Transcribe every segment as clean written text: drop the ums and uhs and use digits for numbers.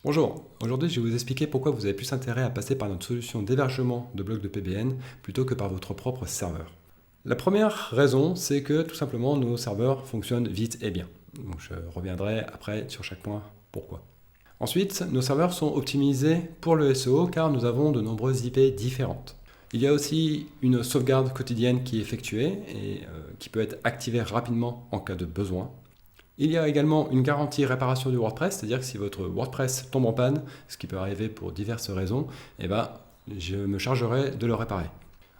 Bonjour, aujourd'hui je vais vous expliquer pourquoi vous avez plus intérêt à passer par notre solution d'hébergement de blocs de PBN plutôt que par votre propre serveur. La première raison, c'est que tout simplement nos serveurs fonctionnent vite et bien. Donc je reviendrai après sur chaque point pourquoi. Ensuite, nos serveurs sont optimisés pour le SEO car nous avons de nombreuses IP différentes. Il y a aussi une sauvegarde quotidienne qui est effectuée et qui peut être activée rapidement en cas de besoin. Il y a également une garantie réparation du WordPress, c'est-à-dire que si votre WordPress tombe en panne, ce qui peut arriver pour diverses raisons, je me chargerai de le réparer.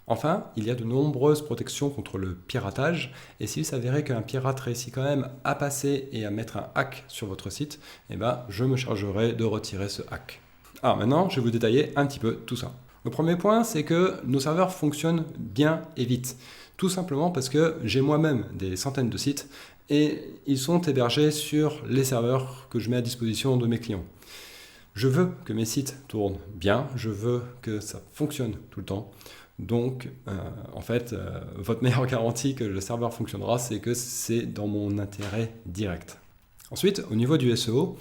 Enfin, il y a de nombreuses protections contre le piratage, et s'il s'avérait qu'un pirate réussit quand même à passer et à mettre un hack sur votre site, je me chargerai de retirer ce hack. Alors maintenant, je vais vous détailler un petit peu tout ça. Le premier point, c'est que nos serveurs fonctionnent bien et vite. Tout simplement parce que j'ai moi-même des centaines de sites et ils sont hébergés sur les serveurs que je mets à disposition de mes clients. Je veux que mes sites tournent bien, je veux que ça fonctionne tout le temps. Donc, votre meilleure garantie que le serveur fonctionnera, c'est que c'est dans mon intérêt direct. Ensuite, au niveau du SEO,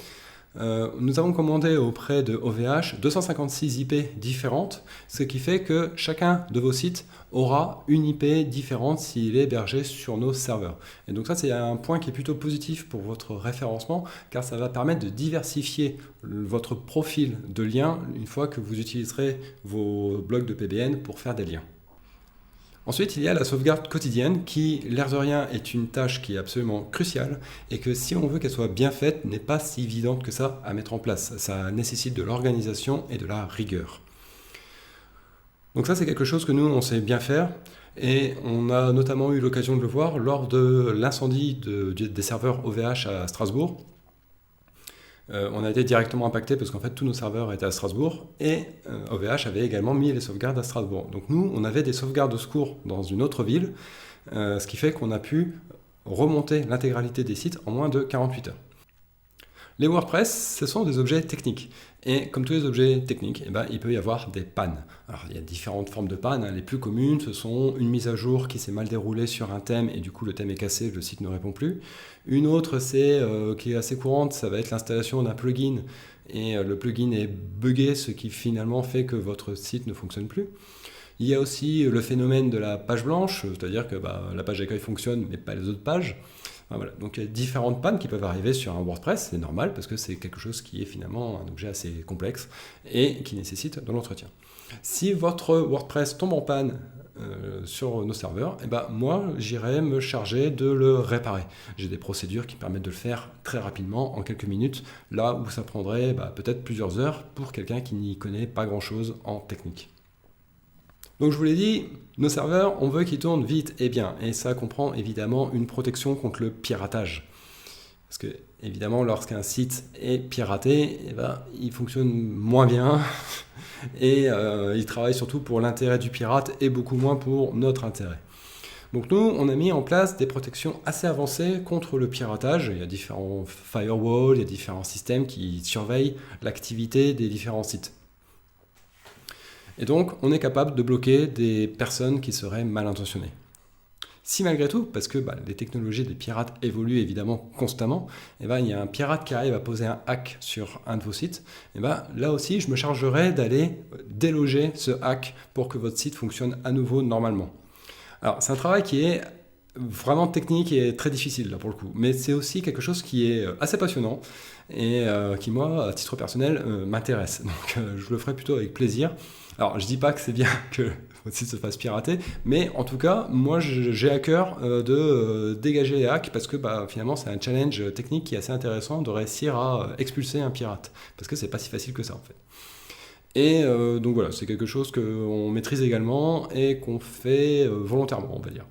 nous avons commandé auprès de OVH 256 IP différentes, ce qui fait que chacun de vos sites aura une IP différente s'il est hébergé sur nos serveurs. Et donc ça, c'est un point qui est plutôt positif pour votre référencement, car ça va permettre de diversifier votre profil de liens une fois que vous utiliserez vos blocs de PBN pour faire des liens. Ensuite, il y a la sauvegarde quotidienne qui, l'air de rien, est une tâche qui est absolument cruciale et que si on veut qu'elle soit bien faite, n'est pas si évidente que ça à mettre en place. Ça nécessite de l'organisation et de la rigueur. Donc ça, c'est quelque chose que nous, on sait bien faire et on a notamment eu l'occasion de le voir lors de l'incendie des serveurs OVH à Strasbourg. On a été directement impacté parce qu'en fait tous nos serveurs étaient à Strasbourg et OVH avait également mis les sauvegardes à Strasbourg. Donc nous, on avait des sauvegardes de secours dans une autre ville, ce qui fait qu'on a pu remonter l'intégralité des sites en moins de 48 heures. Les WordPress, ce sont des objets techniques. Et comme tous les objets techniques, il peut y avoir des pannes. Alors, il y a différentes formes de pannes. Les plus communes, ce sont une mise à jour qui s'est mal déroulée sur un thème et du coup le thème est cassé, le site ne répond plus. Une autre, qui est assez courante, ça va être l'installation d'un plugin et le plugin est buggé, ce qui finalement fait que votre site ne fonctionne plus. Il y a aussi le phénomène de la page blanche, c'est-à-dire que la page d'accueil fonctionne mais pas les autres pages. Voilà. Donc il y a différentes pannes qui peuvent arriver sur un WordPress, c'est normal parce que c'est quelque chose qui est finalement un objet assez complexe et qui nécessite de l'entretien. Si votre WordPress tombe en panne sur nos serveurs, moi j'irai me charger de le réparer. J'ai des procédures qui permettent de le faire très rapidement, en quelques minutes, là où ça prendrait peut-être plusieurs heures pour quelqu'un qui n'y connaît pas grand-chose en technique. Donc je vous l'ai dit, nos serveurs, on veut qu'ils tournent vite et bien. Et ça comprend évidemment une protection contre le piratage. Parce que évidemment, lorsqu'un site est piraté, il fonctionne moins bien. Et il travaille surtout pour l'intérêt du pirate et beaucoup moins pour notre intérêt. Donc nous, on a mis en place des protections assez avancées contre le piratage. Il y a différents firewalls, il y a différents systèmes qui surveillent l'activité des différents sites. Et donc, on est capable de bloquer des personnes qui seraient mal intentionnées. Si malgré tout, parce que les technologies des pirates évoluent évidemment constamment, il y a un pirate qui arrive à poser un hack sur un de vos sites, là aussi, je me chargerai d'aller déloger ce hack pour que votre site fonctionne à nouveau normalement. Alors, c'est un travail qui est vraiment technique et très difficile là pour le coup, mais c'est aussi quelque chose qui est assez passionnant et qui moi, à titre personnel, m'intéresse. Donc je le ferai plutôt avec plaisir. Alors je dis pas que c'est bien que votre site se fasse pirater, mais en tout cas, moi j'ai à cœur de dégager les hacks parce que finalement c'est un challenge technique qui est assez intéressant de réussir à expulser un pirate, parce que c'est pas si facile que ça en fait. Et donc voilà, c'est quelque chose qu'on maîtrise également et qu'on fait volontairement, on va dire.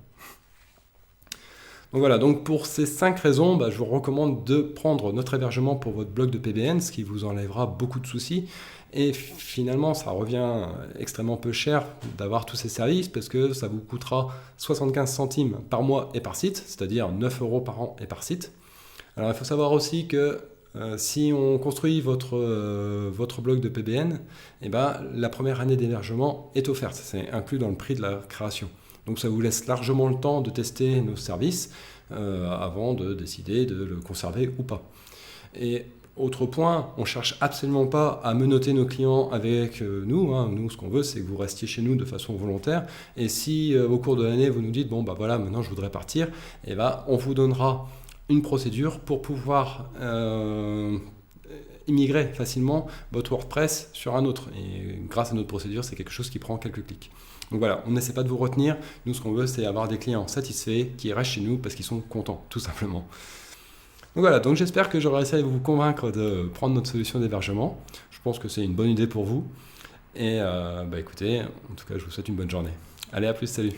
Donc voilà, donc pour ces 5 raisons, je vous recommande de prendre notre hébergement pour votre blog de PBN, ce qui vous enlèvera beaucoup de soucis. Et finalement, ça revient extrêmement peu cher d'avoir tous ces services parce que ça vous coûtera 75 centimes par mois et par site, c'est-à-dire 9 € par an et par site. Alors il faut savoir aussi que si on construit votre blog de PBN, la première année d'hébergement est offerte, c'est inclus dans le prix de la création. Donc ça vous laisse largement le temps de tester nos services avant de décider de le conserver ou pas. Et Autre point, on ne cherche absolument pas à menotter nos clients avec nous. Nous, ce qu'on veut, c'est que vous restiez chez nous de façon volontaire. Et si au cours de l'année, vous nous dites, bon, bah voilà, maintenant je voudrais partir, et ben, on vous donnera une procédure pour pouvoir immigrer facilement votre WordPress sur un autre. Et grâce à notre procédure, c'est quelque chose qui prend quelques clics. Donc voilà, on n'essaie pas de vous retenir. Nous, ce qu'on veut, c'est avoir des clients satisfaits qui restent chez nous parce qu'ils sont contents, tout simplement. Donc voilà, donc j'espère que j'aurai réussi à vous convaincre de prendre notre solution d'hébergement. Je pense que c'est une bonne idée pour vous. Et écoutez, en tout cas, je vous souhaite une bonne journée. Allez, à plus, salut!